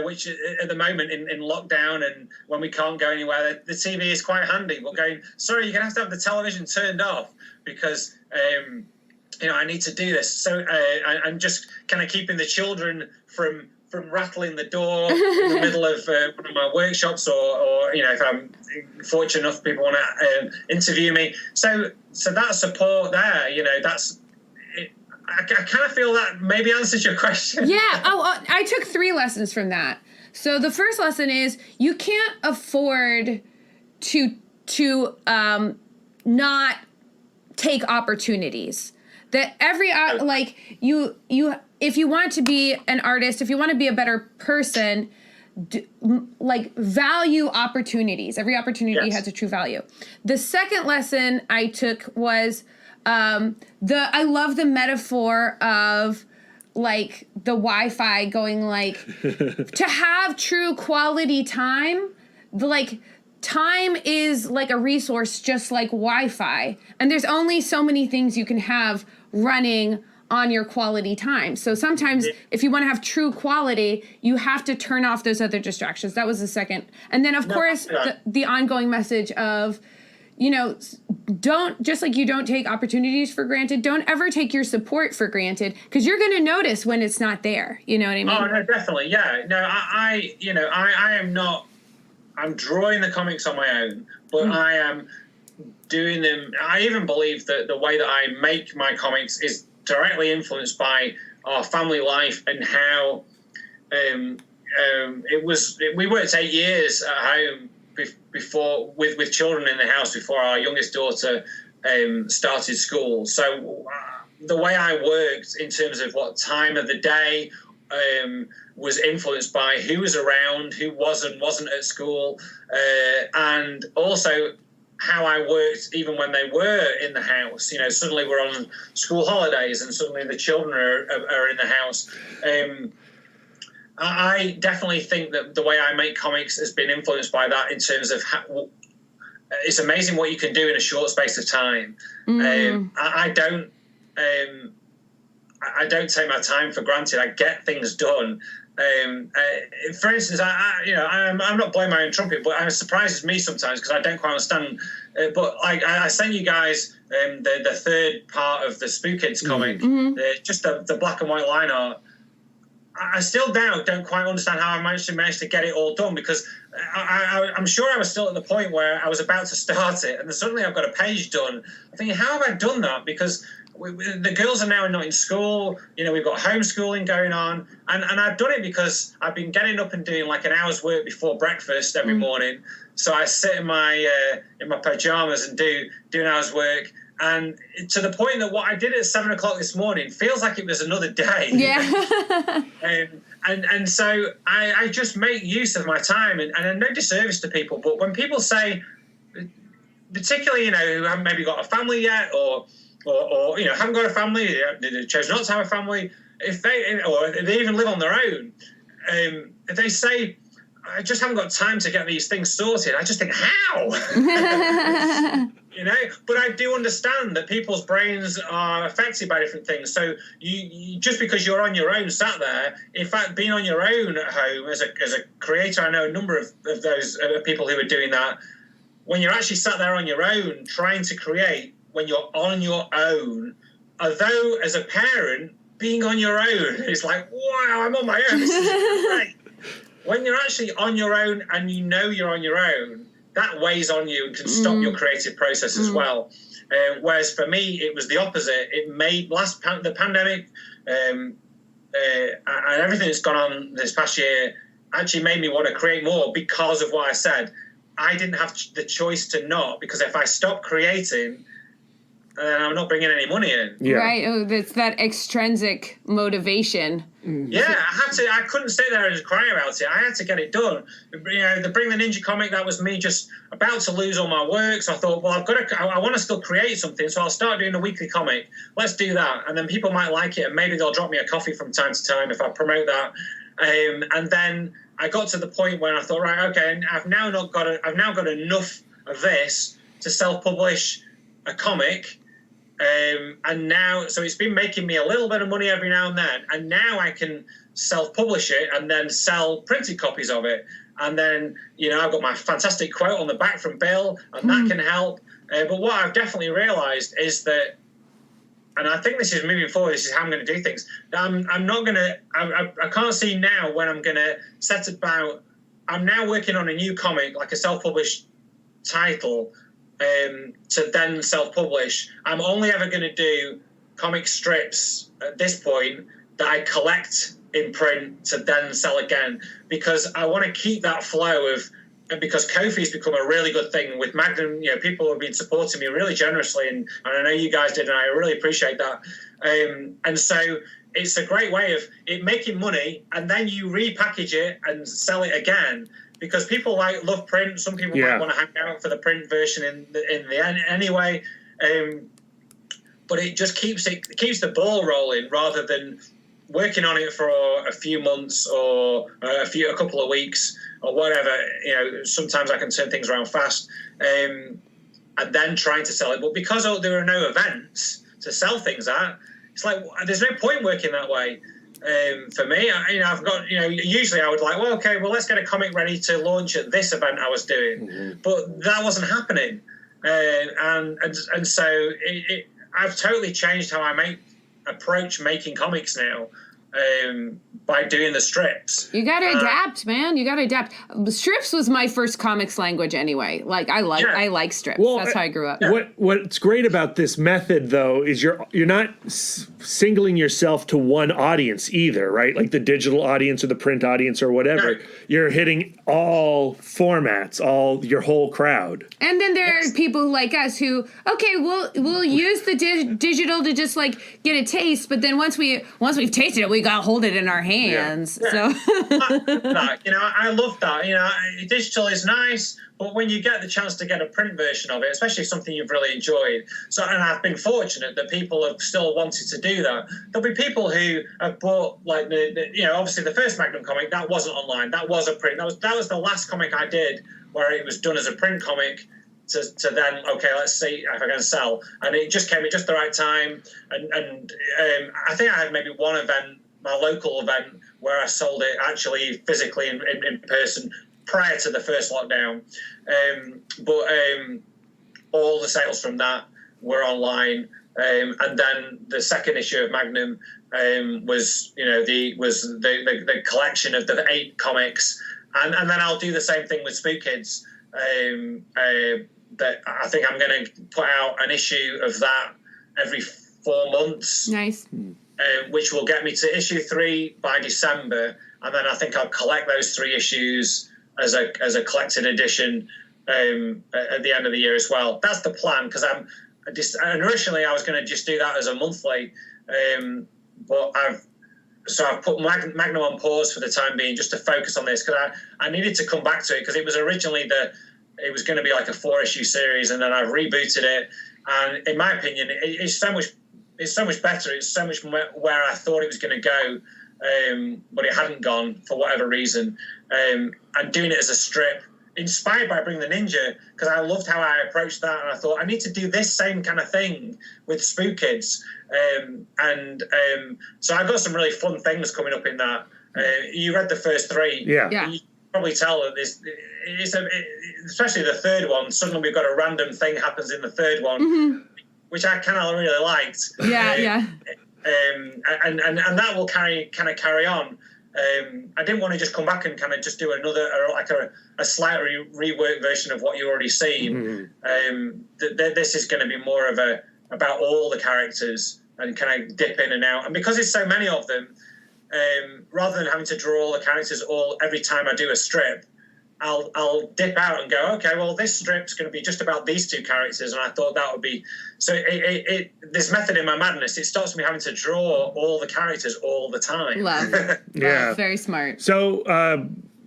which at the moment in lockdown and when we can't go anywhere, the TV is quite handy. But going, sorry, you're going to have the television turned off because, I need to do this. So I'm just kind of keeping the children from rattling the door in the middle of one of my workshops, or if I'm fortunate enough people want to interview me. So that support there, that's it. I kind of feel that maybe answers your question. Yeah. I took 3 lessons from that. So the first lesson is you can't afford to not take opportunities. That every if you want to be an artist, if you want to be a better person, value opportunities. Every opportunity has a true value. The second lesson I took was I love the metaphor of the Wi-Fi going to have true quality time. Time is like a resource, just like Wi-Fi, and there's only so many things you can have running on your quality time. So sometimes if you want to have true quality, you have to turn off those other distractions. That was the second. And then, of course, the ongoing message of, don't, just like you don't take opportunities for granted, don't ever take your support for granted, because you're going to notice when it's not there. You know what I mean? Oh, no, definitely. Yeah. No, I am not, I'm drawing the comics on my own, but I am doing them. I even believe that the way that I make my comics is directly influenced by our family life and how we worked 8 years at home before with children in the house before our youngest daughter started school. So the way I worked in terms of what time of the day was influenced by who was around, who wasn't at school, and also how I worked even when they were in the house. You know, suddenly we're on school holidays and suddenly the children are in the house. I definitely think that the way I make comics has been influenced by that in terms of it's amazing what you can do in a short space of time. I don't take my time for granted. I get things done. For instance, I'm not blowing my own trumpet, but it surprises me sometimes because I don't quite understand. But I sent you guys the third part of the SPOOKIDS comic, just the black and white line art. I still don't quite understand how I managed to get it all done, because I'm sure I was still at the point where I was about to start it, and then suddenly I've got a page done. I'm thinking, how have I done that? Because the girls are now not in school. You know, we've got homeschooling going on, and I've done it because I've been getting up and doing like an hour's work before breakfast every morning. So I sit in my pajamas and do an hour's work. And to the point that what I did at 7 o'clock this morning feels like it was another day. Yeah. and so I just make use of my time, and no disservice to people. But when people say, particularly, you know, who haven't maybe got a family yet, or you know, haven't got a family, they chose not to have a family, if they even live on their own, if they say, I just haven't got time to get these things sorted, I just think, how? You know, but I do understand that people's brains are affected by different things. So you just because you're on your own sat there, in fact, being on your own at home as a creator, I know a number of those people who are doing that. When you're actually sat there on your own trying to create, when you're on your own, although as a parent, being on your own, it's like, wow, I'm on my own. This is great. When you're actually on your own and you know you're on your own, that weighs on you and can stop your creative process as well. Whereas for me, it was the opposite. It made the pandemic and everything that's gone on this past year actually made me want to create more because of what I said. I didn't have the choice to not, because if I stop creating, I'm not bringing any money in. Yeah. Right. Oh, it's that extrinsic motivation. Yeah, I couldn't sit there and cry about it. I had to get it done. You know, the Bring the Ninja comic, that was me just about to lose all my work. So I thought, well, I want to still create something. So I'll start doing a weekly comic. Let's do that. And then people might like it, and maybe they'll drop me a coffee from time to time if I promote that. And then I got to the point where I thought, right, okay, I've now got enough of this to self-publish a comic. And now, so it's been making me a little bit of money every now and then, and now I can self-publish it and then sell printed copies of it. And then, you know, I've got my fantastic quote on the back from Bill, and that can help. But what I've definitely realised is that, and I think this is moving forward, this is how I'm going to do things. I'm not going to, I can't see now when I'm going to set about, I'm now working on a new comic, like a self-published title, to then self-publish. I'm only ever going to do comic strips at this point that I collect in print to then sell again, because I want to keep that flow of, because Ko-fi's become a really good thing with Magnum. You know, people have been supporting me really generously, and I know you guys did, and I really appreciate that. And so it's a great way of it making money, and then you repackage it and sell it again. Because people love print. Some people might want to hang out for the print version in the end anyway. But it just keeps the ball rolling rather than working on it for a few months or a couple of weeks or whatever. You know, sometimes I can turn things around fast, and then trying to sell it. But because there are no events to sell things at, it's like there's no point working that way. For me, I've got, usually I would like, well, okay, well, let's get a comic ready to launch at this event I was doing, but that wasn't happening, and so I've totally changed how I approach making comics now, by doing the strips. You got to adapt, man. You got to adapt. Strips was my first comics language anyway. Like I like strips. Well, that's how I grew up. What's great about this method, though, is you're not singling yourself to one audience either, right? Like the digital audience or the print audience or whatever. No. You're hitting all formats, your whole crowd. And then there are people like us who, okay, we'll use the digital to just like get a taste, but then once we've tasted it, we got to hold it in our hands. Yeah. So I love that. Digital is nice, but when you get the chance to get a print version of it, especially something you've really enjoyed. And I've been fortunate that people have still wanted to do that. There'll be people who have bought like obviously the first Magnum comic that wasn't online. That was a print. That was the last comic I did where it was done as a print comic. To then, okay, let's see if I can sell. And it just came at just the right time. And I think I had maybe one event, my local event, where I sold it actually physically in person prior to the first lockdown. But all the sales from that were online. And then the second issue of Magnum was the collection of the 8 comics. And then I'll do the same thing with SPOOKIDS. That I think I'm going to put out an issue of that every 4 months. nice. Which will get me to issue 3 by December, and then I think I'll collect those 3 issues as a collected edition at the end of the year as well. That's the plan, because originally I was going to just do that as a monthly, but I've put Magnum on pause for the time being just to focus on this, because I needed to come back to it, because it was originally it was going to be like a 4-issue series, and then I've rebooted it, and in my opinion, it's so much better. It's so much where I thought it was going to go, but it hadn't gone for whatever reason. And doing it as a strip, inspired by Bring the Ninja, because I loved how I approached that, and I thought I need to do this same kind of thing with SPOOKIDS. So I've got some really fun things coming up in that. You read the first 3. Yeah. You can probably tell that especially the third one, suddenly we've got a random thing happens in the third one. Mm-hmm. Which I kind of really liked. Yeah. And that will carry on. I didn't want to just come back and kind of just do another, like a slightly reworked version of what you've already seen. Mm-hmm. This is going to be more of about all the characters and kind of dip in and out. And because there's so many of them, rather than having to draw all the characters every time I do a strip, I'll dip out and go, okay, well, this strip's going to be just about these 2 characters, and I thought that would be so. This method in my madness, it stops me having to draw all the characters all the time. Love. Yeah, Love. Very smart. So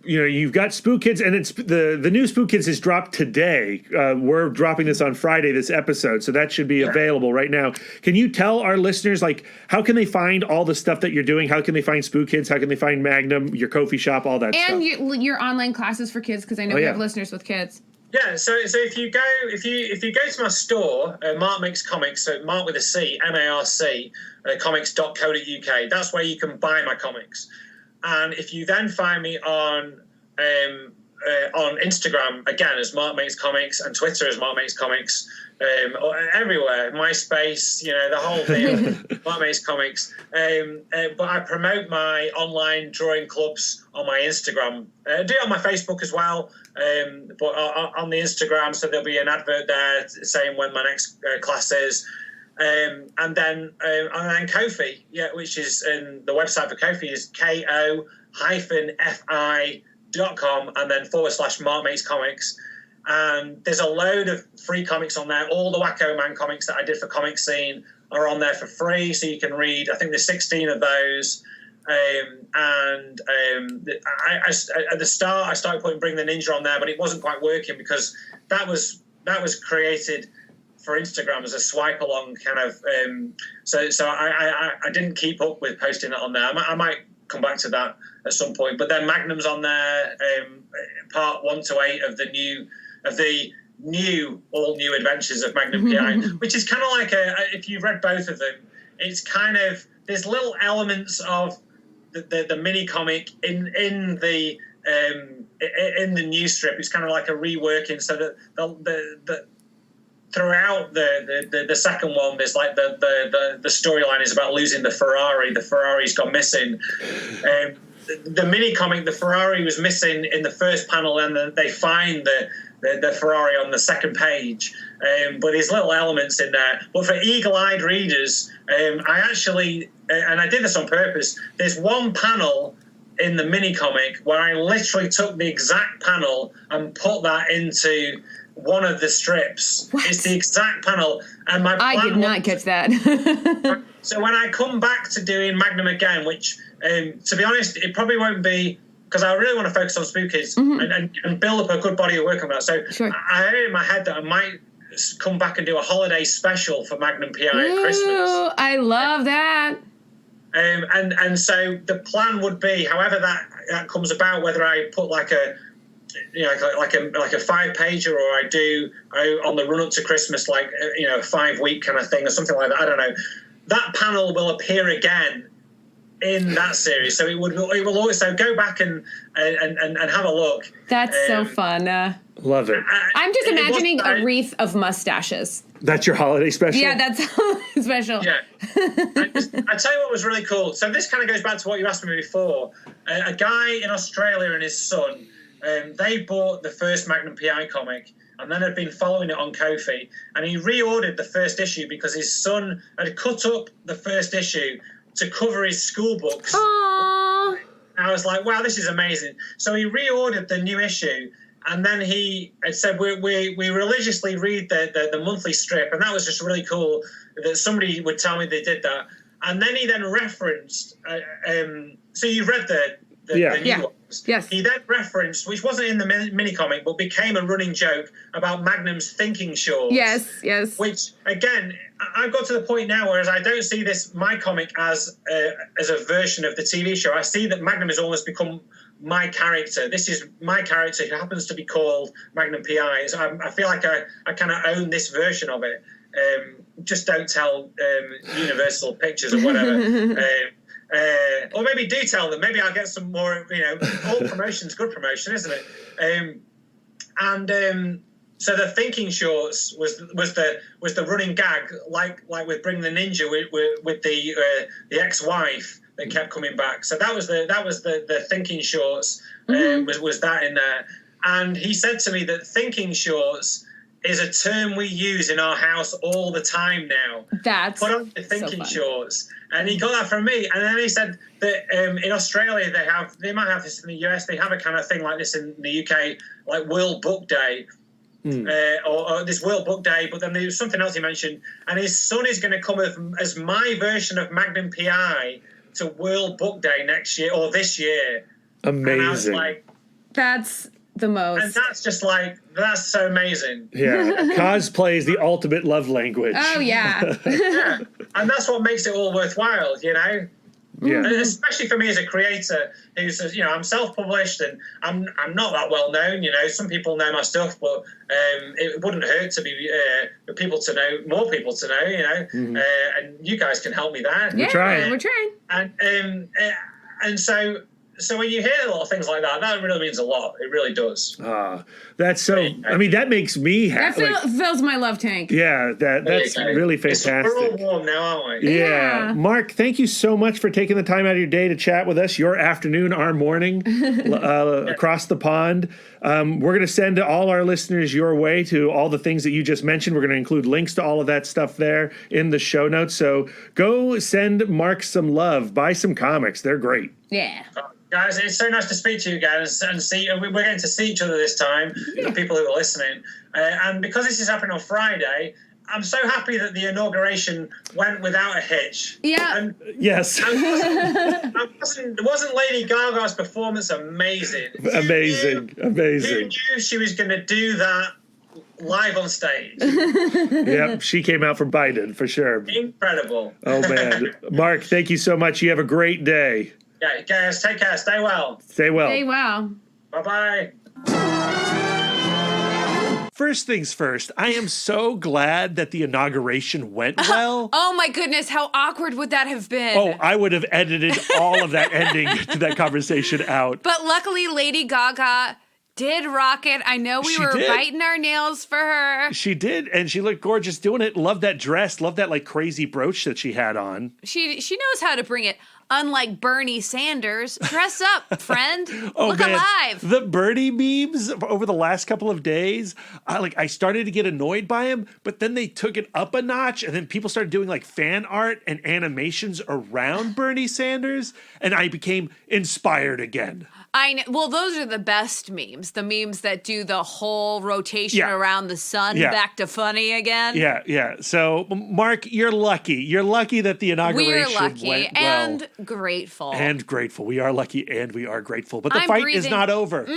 you've got SPOOKIDS, and it's the new SPOOKIDS is dropped today. We're dropping this on Friday, this episode, so that should be available right now. Can you tell our listeners, like, how can they find all the stuff that you're doing? How can they find SPOOKIDS? How can they find Magnum, your Ko-fi shop, all that stuff? And your online classes for kids, because I know we have listeners with kids. Yeah, so if you go to my store, Marc Makes Comics, so Marc with a C, MARC, comics.co.uk, that's where you can buy my comics. And if you then find me on Instagram, again, as Marc Makes Comics, and Twitter as Marc Makes Comics, or everywhere, MySpace, the whole thing, Marc Makes Comics. But I promote my online drawing clubs on my Instagram. I do it on my Facebook as well, but on the Instagram, so there'll be an advert there saying when my next class is. And then Ko-fi, which is the website for Ko-fi is ko-fi.com, and then / Marc Makes Comics. And there's a load of free comics on there. All the Wacko Man comics that I did for Comic Scene are on there for free, so you can read. I think there's 16 of those. At the start, I started putting Bring the Ninja on there, but it wasn't quite working because that was created for Instagram as a swipe along kind of. So I didn't keep up with posting that on there. I might come back to that at some point. But then Magnum's on there, part 1 to 8 of the all new adventures of Magnum P.I, which is kind of like if you've read both of them, it's kind of there's little elements of the mini comic in the new strip. It's kind of like a reworking, so that throughout the second one, there's like the storyline is about losing the Ferrari. The Ferrari's gone missing. The mini comic, the Ferrari was missing in the first panel, and then they find the Ferrari on the second page. But there's little elements in there. But for eagle-eyed readers, I actually, and I did this on purpose, there's one panel in the mini comic where I literally took the exact panel and put that into one of the strips. What? It's the exact panel. And I did not catch that. So when I come back to doing Magnum again, which, to be honest, it probably won't be, because I really want to focus on SPOOKIDS and build up a good body of work on that. So Sure. I had it in my head that I might come back and do a holiday special for Magnum P.I. at Ooh, Christmas. I love that. And so the plan would be, however that comes about, whether I put like a 5-pager, or I do on the run up to Christmas, like a 5-week kind of thing or something like that. I don't know. That panel will appear again in that series, so it will always. So go back and have a look. That's so fun. Love it. I'm just imagining a a wreath of mustaches. That's your holiday special? Yeah, that's special. Yeah. I tell you what was really cool. So this kind of goes back to what you asked me before. A guy in Australia and his son, they bought the first Magnum P.I. comic, and then had been following it on Ko-fi, and he reordered the first issue because his son had cut up the first issue to cover his school books. Aww. I was like, wow, this is amazing. So he reordered the new issue, and then he had said, we religiously read the monthly strip, and that was just really cool that somebody would tell me they did that. And then he then referenced, so you read the new ones. Yes. He then referenced, which wasn't in the mini comic, but became a running joke about Magnum's thinking shorts. Yes. Which, again, I've got to the point now whereas I don't see my comic as a version of the TV show. I see that Magnum has almost become my character. This is my character who happens to be called Magnum P.I. So I feel like I kind of own this version of it. Just don't tell Universal Pictures or whatever. Or maybe do tell them. Maybe I'll get some more, all promotion's good promotion, isn't it? So the thinking shorts was the running gag, like with Bring the Ninja with the ex-wife that kept coming back. So that was the thinking shorts, was that in there. And he said to me that thinking shorts is a term we use in our house all the time now. That's put on the thinking so shorts. And he got that from me. And then he said that in Australia they might have this in the US, they have a kind of thing like this in the UK, like World Book Day. Or this World Book Day, but then there was something else he mentioned, and his son is going to come as my version of Magnum P.I. to World Book Day next year or this year. Amazing. And I was like, that's the most. And that's just like, that's so amazing. Yeah, cosplay is the ultimate love language. Oh yeah. Yeah, and that's what makes it all worthwhile, Yeah. And especially for me as a creator who says, I'm self-published and I'm not that well known. Some people know my stuff, but it wouldn't hurt to be for people to know, more people to know. And you guys can help me there. Yeah, trying. we're trying. And so when you hear a lot of things like that really means a lot. It really does. That's so. I mean, that makes me happy. That fills my love tank. Yeah, that's really fantastic. We're all warm now, aren't we? Yeah. Mark, thank you so much for taking the time out of your day to chat with us. Your afternoon, our morning, across the pond. We're going to send all our listeners your way to all the things that you just mentioned. We're going to include links to all of that stuff there in the show notes. So go send Mark some love. Buy some comics. They're great. Yeah. Guys, it's so nice to speak to you guys and see. We're going to see each other this time, the people who are listening. And because this is happening on Friday, I'm so happy that the inauguration went without a hitch. Yeah. And Yes. wasn't Lady Gaga's performance amazing? Amazing. Who knew she was going to do that live on stage? Yep, she came out for Biden for sure. Incredible. Oh man, Mark, thank you so much. You have a great day. Yeah, guys, take care. Stay well. Stay well. Stay well. Bye-bye. First things first, I am so glad that the inauguration went well. Oh my goodness, how awkward would that have been? Oh, I would have edited all of that ending to that conversation out. But luckily, Lady Gaga did rock it. I know we were biting our nails for her. She did, and she looked gorgeous doing it. Love that dress. Love that like crazy brooch that she had on. She knows how to bring it. Unlike Bernie Sanders, dress up, friend. Look man. alive. The Bernie memes over the last couple of days, I started to get annoyed by them, but then they took it up a notch, and then people started doing like fan art and animations around Bernie Sanders, and I became inspired again. I know. Well, those are the best memes. The memes that do the whole rotation around the sun back to funny again. Yeah. So, Mark, you're lucky. You're lucky that the inauguration We're lucky went well. and grateful. And grateful. We are lucky and we are grateful. But the fight is not over.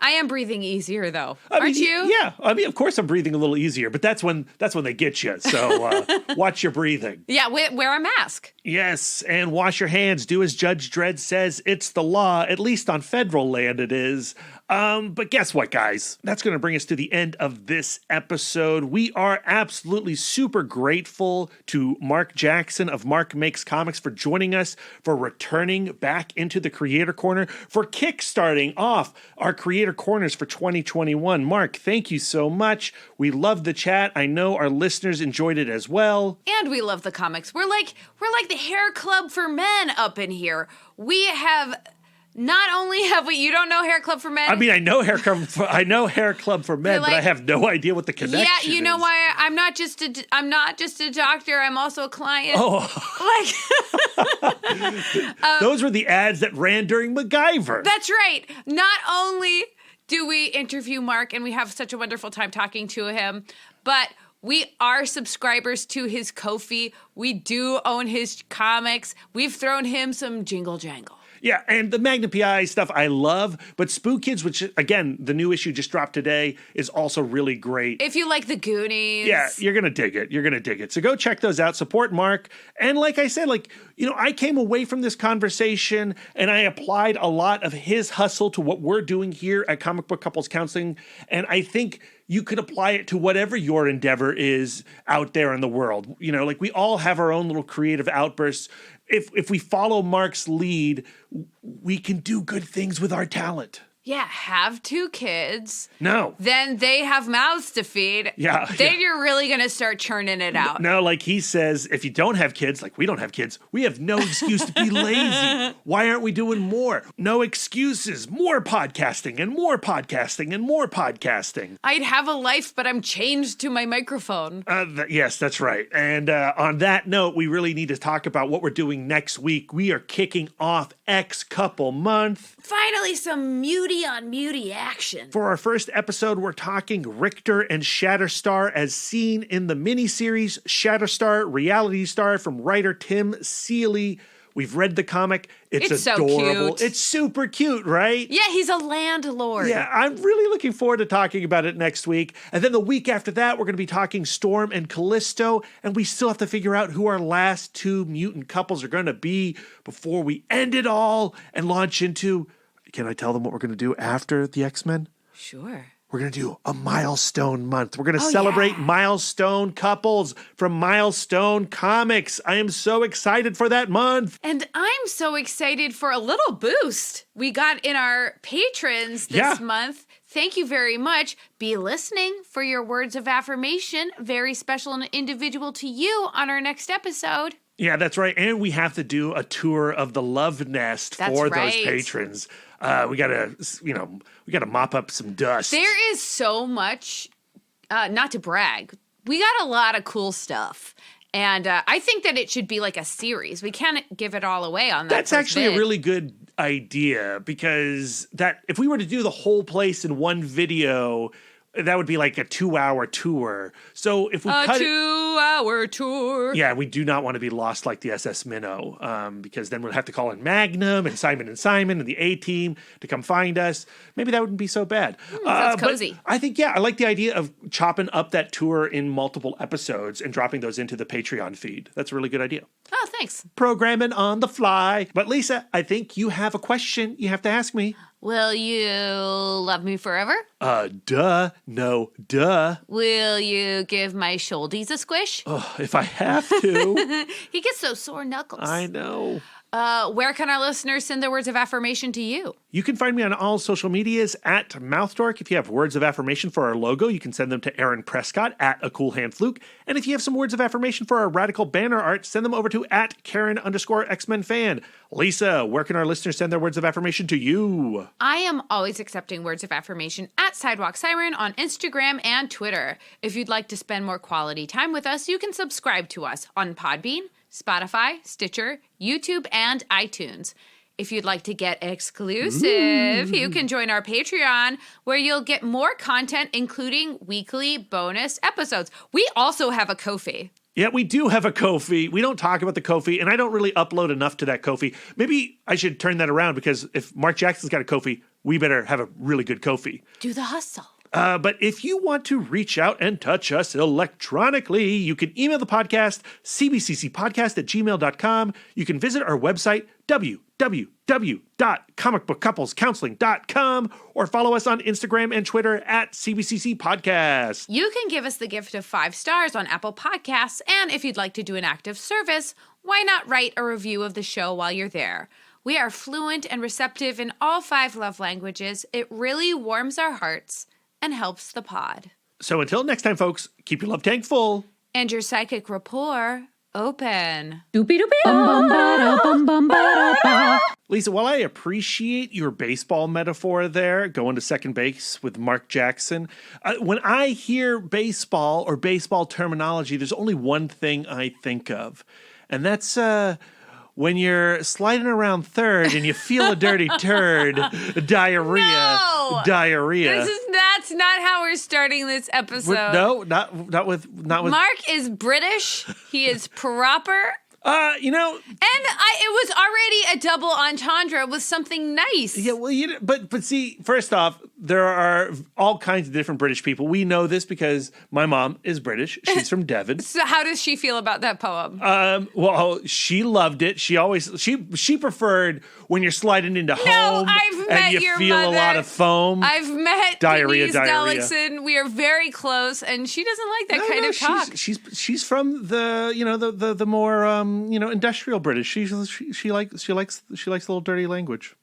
I am breathing easier, though. Aren't you? Yeah. I mean, of course I'm breathing a little easier, but that's when they get you. So watch your breathing. Yeah, wear a mask. Yes, and wash your hands. Do as Judge Dredd says. It's the law, at least on federal land it is. But guess what, guys? That's going to bring us to the end of this episode. We are absolutely super grateful to Marc Jackson of Marc Makes Comics for joining us, for returning back into the Creator Corner, for kickstarting off our Creator Corners for 2021. Marc, thank you so much. We love the chat. I know our listeners enjoyed it as well. And we love the comics. We're like the hair club for men up in here. We have... Not only have we, you don't know Hair Club for Men? I mean, I know Hair Club for Men, but I have no idea what the connection is. Yeah, you know why? I'm not just a doctor. I'm also a client. Oh, like those were the ads that ran during MacGyver. That's right. Not only do we interview Marc and we have such a wonderful time talking to him, but we are subscribers to his Ko-fi. We do own his comics. We've thrown him some jingle jangle. Yeah, and the Magnum P.I. stuff I love, but SPOOKIDS, which, again, the new issue just dropped today, is also really great. If you like the Goonies. Yeah, you're going to dig it. You're going to dig it. So go check those out. Support Marc. And like I said, I came away from this conversation and I applied a lot of his hustle to what we're doing here at Comic Book Couples Counseling. And I think you could apply it to whatever your endeavor is out there in the world. We all have our own little creative outbursts. If we follow Marc's lead, we can do good things with our talent. Yeah, have 2 kids. No. Then they have mouths to feed. Yeah. Then you're really going to start churning it out. No, like he says, if you don't have kids, like we don't have kids, we have no excuse to be lazy. Why aren't we doing more? No excuses. More podcasting and more podcasting and more podcasting. I'd have a life, but I'm chained to my microphone. Yes, that's right. And on that note, we really need to talk about what we're doing next week. We are kicking off X-Couple Month. Finally, some muty on muty action. For our first episode, we're talking Richter and Shatterstar as seen in the miniseries Shatterstar Reality Star from writer Tim Seeley. We've read the comic. It's adorable. So cute. It's super cute, right? Yeah, he's a landlord. Yeah, I'm really looking forward to talking about it next week. And then the week after that, we're going to be talking Storm and Callisto. And we still have to figure out who our last 2 mutant couples are going to be before we end it all and launch into... Can I tell them what we're going to do after the X-Men? Sure. We're going to do a milestone month. We're going to celebrate milestone couples from Milestone Comics. I am so excited for that month. And I'm so excited for a little boost we got in our patrons this month. Thank you very much. Be listening for your words of affirmation, very special and individual to you on our next episode. Yeah, that's right. And we have to do a tour of the Love Nest for those patrons. We gotta mop up some dust. There is so much, not to brag, we got a lot of cool stuff. And I think that it should be like a series. We can't give it all away on that. That's actually a really good idea, because if we were to do the whole place in one video, that would be like a 2-hour tour. So if we cut it... 2-hour tour. Yeah, we do not want to be lost like the SS Minnow, because then we'll have to call in Magnum and Simon and the A-Team to come find us. Maybe that wouldn't be so bad. That's cozy. I think, I like the idea of chopping up that tour in multiple episodes and dropping those into the Patreon feed. That's a really good idea. Oh, thanks. Programming on the fly. But Lisa, I think you have a question you have to ask me. Will you love me forever? Duh. No, duh. Will you give my shouldies a squish? Oh, if I have to. He gets those sore knuckles. I know. Where can our listeners send their words of affirmation to you? You can find me on all social medias at MouthDork. If you have words of affirmation for our logo, you can send them to Aaron Prescott at A Cool Hand Fluke. And if you have some words of affirmation for our radical banner art, send them over to at Karen_X-Men fan. Lisa, where can our listeners send their words of affirmation to you? I am always accepting words of affirmation at Sidewalk Siren on Instagram and Twitter. If you'd like to spend more quality time with us, you can subscribe to us on Podbean, Spotify, Stitcher, YouTube, and iTunes. If you'd like to get exclusive, you can join our Patreon, where you'll get more content, including weekly bonus episodes. We also have a Ko-fi. Yeah, we do have a Ko-fi. We don't talk about the Ko-fi, and I don't really upload enough to that Ko-fi. Maybe I should turn that around, because if Marc Jackson's got a Ko-fi, we better have a really good Ko-fi. Do the hustle. But if you want to reach out and touch us electronically, you can email the podcast, cbccpodcast@gmail.com. You can visit our website, www.comicbookcouplescounseling.com, or follow us on Instagram and Twitter at CBCC Podcast. You can give us the gift of 5 stars on Apple Podcasts, and if you'd like to do an active service, why not write a review of the show while you're there? We are fluent and receptive in all 5 love languages. It really warms our hearts and helps the pod. So until next time, folks, keep your love tank full. And your psychic rapport open. Lisa, while I appreciate your baseball metaphor there, going to second base with Marc Jackson, when I hear baseball or baseball terminology, there's only one thing I think of, and that's when you're sliding around third and you feel a dirty turd, diarrhea. No! Diarrhea. That's not how we're starting this episode. Not with. Marc is British. He is proper. And it was already a double entendre with something nice. Yeah, well, but see, first off, there are all kinds of different British people. We know this because my mom is British. She's from Devon. So how does she feel about that poem? Well, she loved it. She preferred when you're sliding into home I've met and you your feel mother. a lot of foam. I've met diarrhea. Denise Gullickson. We are very close, and she doesn't like that kind of talk. She's from the more industrial British. She likes a little dirty language.